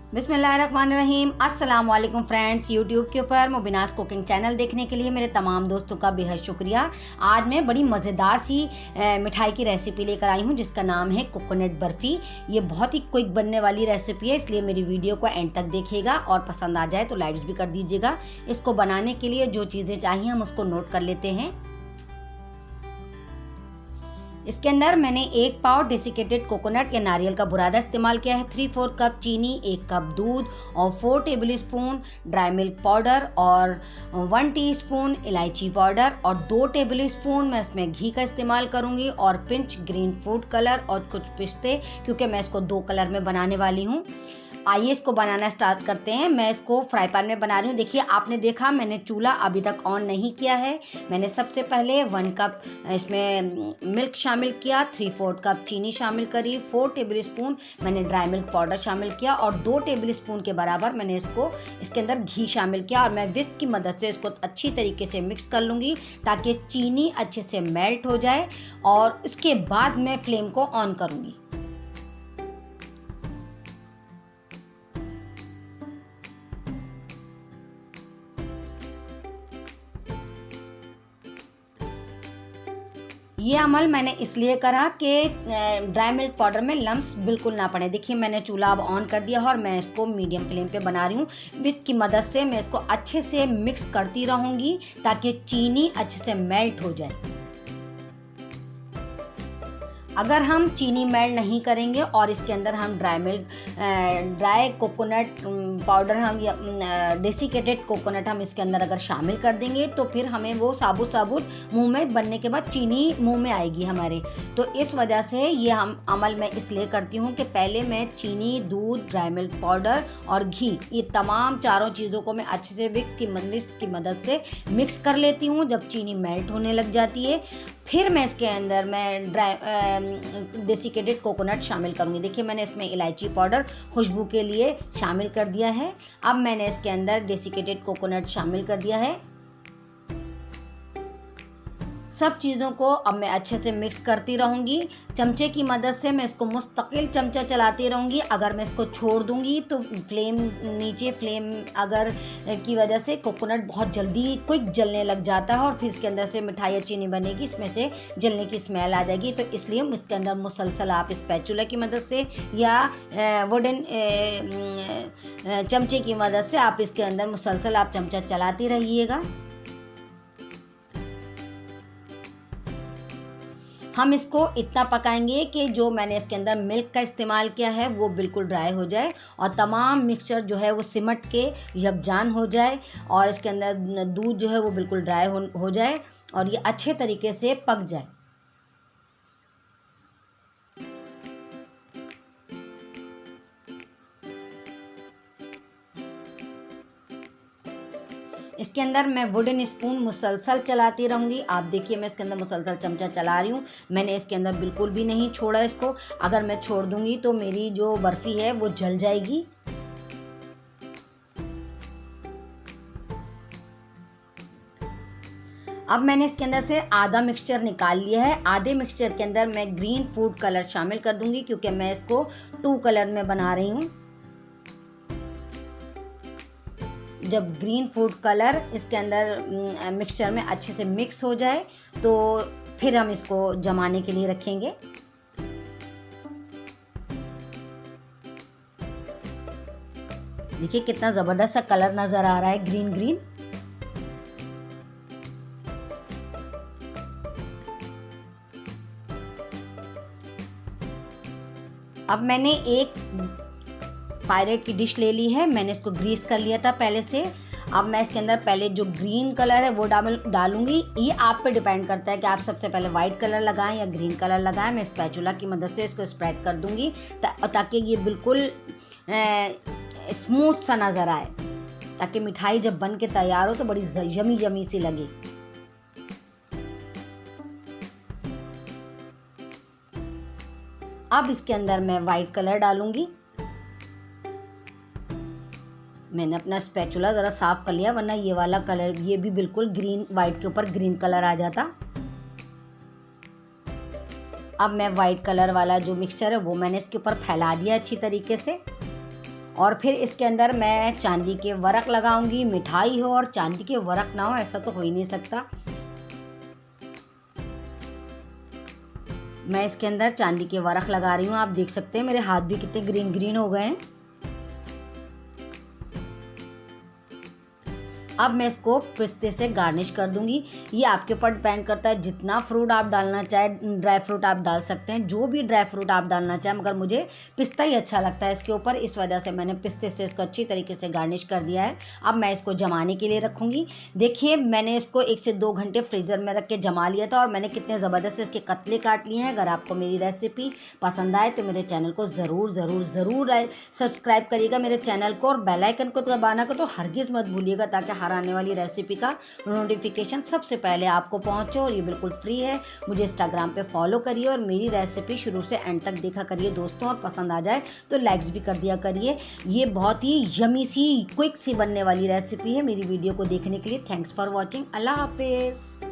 बिस्मिल्लाहिर्रहमानिर्रहीम। अस्सलाम वालेकुम फ्रेंड्स। यूट्यूब के ऊपर मुबीनास कुकिंग चैनल देखने के लिए मेरे तमाम दोस्तों का बेहद शुक्रिया। आज मैं बड़ी मज़ेदार सी मिठाई की रेसिपी लेकर आई हूँ जिसका नाम है कोकोनट बर्फ़ी। ये बहुत ही क्विक बनने वाली रेसिपी है, इसलिए मेरी वीडियो को एंड तक देखिएगा और पसंद आ जाए तो लाइक्स भी कर दीजिएगा। इसको बनाने के लिए जो चीज़ें चाहिए हम उसको नोट कर लेते हैं। इसके अंदर मैंने 1 पाव डेसिकेटेड कोकोनट या नारियल का बुरादा इस्तेमाल किया है, 3/4 कप चीनी, 1 कप दूध और 4 table spoon dry milk powder और 1 टीस्पून इलायची पाउडर और 2 टेबल स्पून मैं इसमें घी का इस्तेमाल करूंगी और पिंच ग्रीन फूड कलर और कुछ पिस्ते, क्योंकि मैं इसको 2 कलर में बनाने वाली हूँ। आइए इसको बनाना स्टार्ट करते हैं। मैं इसको फ्राई पैन में बना रही हूँ। देखिए, आपने देखा मैंने चूल्हा अभी तक ऑन नहीं किया है। मैंने सबसे पहले 1 कप इसमें मिल्क शामिल किया, 3/4 कप चीनी शामिल करी, 4 टेबल स्पून मैंने ड्राई मिल्क पाउडर शामिल किया और 2 टेबल स्पून के बराबर मैंने इसके अंदर घी शामिल किया और मैं विस्क की मदद से इसको अच्छी तरीके से मिक्स कर लूँगी ताकि चीनी अच्छे से मेल्ट हो जाए और इसके बाद मैं फ्लेम को ऑन करूँगी। ये अमल मैंने इसलिए करा कि ड्राई मिल्क पाउडर में लम्स बिल्कुल ना पड़े। देखिए, मैंने चूल्हा अब ऑन कर दिया और मैं इसको मीडियम फ्लेम पे बना रही हूँ। विस्क की मदद से मैं इसको अच्छे से मिक्स करती रहूँगी ताकि चीनी अच्छे से मेल्ट हो जाए। अगर हम चीनी मेल्ट नहीं करेंगे और इसके अंदर हम ड्राई कोकोनट पाउडर हम या डेसिकेटेड कोकोनट हम इसके अंदर अगर शामिल कर देंगे तो फिर हमें वो साबुत मुंह में बनने के बाद चीनी मुंह में आएगी हमारे। तो इस वजह से ये हम अमल मैं इसलिए करती हूँ कि पहले मैं चीनी, दूध, ड्राई मिल्क पाउडर और घी, ये तमाम चारों चीज़ों को मैं अच्छे से विस्क की मदद से मिक्स कर लेती हूँ। जब चीनी मेल्ट होने लग जाती है फिर मैं इसके अंदर डेसिकेटेड कोकोनट शामिल करूँगी। देखिए, मैंने इसमें इलायची पाउडर खुशबू के लिए शामिल कर दिया है। अब मैंने इसके अंदर डेसिकेटेड कोकोनट शामिल कर दिया है। सब चीज़ों को अब मैं अच्छे से मिक्स करती रहूँगी। चमचे की मदद से मैं इसको मुस्तकिल चमचा चलाती रहूँगी। अगर मैं इसको छोड़ दूँगी तो नीचे फ्लेम अगर की वजह से कोकोनट बहुत जल्दी क्विक जलने लग जाता है और फिर इसके अंदर से मिठाई अच्छी नहीं बनेगी, इसमें से जलने की स्मेल आ जाएगी। तो इसलिए इसके अंदर मुसलसल आप स्पैचुला की मदद से या वुडन चमचे की मदद से आप इसके अंदर मुसलसल आप चमचा चलाती रहिएगा। हम इसको इतना पकाएंगे कि जो मैंने इसके अंदर मिल्क का इस्तेमाल किया है वो बिल्कुल ड्राई हो जाए और तमाम मिक्सचर जो है वो सिमट के यकजान हो जाए और इसके अंदर दूध जो है वो बिल्कुल ड्राई हो जाए और ये अच्छे तरीके से पक जाए। इसके अंदर मैं वुडन स्पून मुसलसल चलाती रहूँगी। आप देखिए, मैं इसके अंदर मुसलसल चमचा चला रही हूँ। मैंने इसके अंदर बिल्कुल भी नहीं छोड़ा इसको। अगर मैं छोड़ दूँगी तो मेरी जो बर्फ़ी है वो जल जाएगी। अब मैंने इसके अंदर से आधा मिक्सचर निकाल लिया है। आधे मिक्सचर के अंदर मैं ग्रीन फूड कलर शामिल कर दूँगी क्योंकि मैं इसको 2 कलर में बना रही हूँ। जब ग्रीन फूड कलर इसके अंदर मिक्सचर में अच्छे से मिक्स हो जाए तो फिर हम इसको जमाने के लिए रखेंगे। देखिए, कितना ज़बरदस्त सा कलर नज़र आ रहा है, ग्रीन ग्रीन। अब मैंने एक पायरेट की डिश ले ली है। मैंने इसको ग्रीस कर लिया था पहले से। अब मैं इसके अंदर पहले जो ग्रीन कलर है वो डालूंगी। ये आप पे डिपेंड करता है कि आप सबसे पहले वाइट कलर लगाएं या ग्रीन कलर लगाएं। मैं स्पैचुला की मदद से इसको स्प्रेड कर दूंगी ताकि ये बिल्कुल स्मूथ सा नज़र आए, ताकि मिठाई जब बन के तैयार हो तो बड़ी यमी सी लगे। अब इसके अंदर मैं वाइट कलर डालूंगी। मैंने अपना स्पैचुला ज़रा साफ़ कर लिया, वरना ये वाला कलर ये भी बिल्कुल ग्रीन वाइट के ऊपर ग्रीन कलर आ जाता। अब मैं वाइट कलर वाला जो मिक्सचर है वो मैंने इसके ऊपर फैला दिया अच्छी तरीके से और फिर इसके अंदर मैं चांदी के वर्क लगाऊंगी। मिठाई हो और चांदी के वर्क ना हो ऐसा तो हो ही नहीं सकता। मैं इसके अंदर चांदी के वर्क लगा रही हूँ। आप देख सकते हैं मेरे हाथ भी कितने ग्रीन ग्रीन हो गए हैं। अब मैं इसको पिस्ते से गार्निश कर दूंगी। ये आपके ऊपर डिपेंड करता है, जितना फ्रूट आप डालना चाहें, ड्राई फ्रूट आप डाल सकते हैं, जो भी ड्राई फ्रूट आप डालना चाहें, मगर मुझे पिस्ता ही अच्छा लगता है इसके ऊपर, इस वजह से मैंने पिस्ते से इसको अच्छी तरीके से गार्निश कर दिया है। अब मैं इसको जमाने के लिए रखूँगी। देखिए मैंने इसको 1 से 2 घंटे फ्रीज़र में रख के जमा लिया था और मैंने कितने ज़बरदस्त इसके कतले काट लिए हैं। अगर आपको मेरी रेसिपी पसंद आए तो मेरे चैनल को ज़रूर सब्सक्राइब करिएगा मेरे चैनल को, और बेल आइकन को दबाना को तो हरगिज़ मत भूलिएगा, ताकि आने वाली रेसिपी का नोटिफिकेशन सबसे पहले आपको पहुंचे। और ये बिल्कुल फ्री है। मुझे इंस्टाग्राम पे फॉलो करिए और मेरी रेसिपी शुरू से एंड तक देखा करिए दोस्तों, और पसंद आ जाए तो लाइक्स भी कर दिया करिए। ये बहुत ही यमी सी क्विक सी बनने वाली रेसिपी है। मेरी वीडियो को देखने के लिए थैंक्स फॉर वॉचिंग। अल्लाह हाफिज़।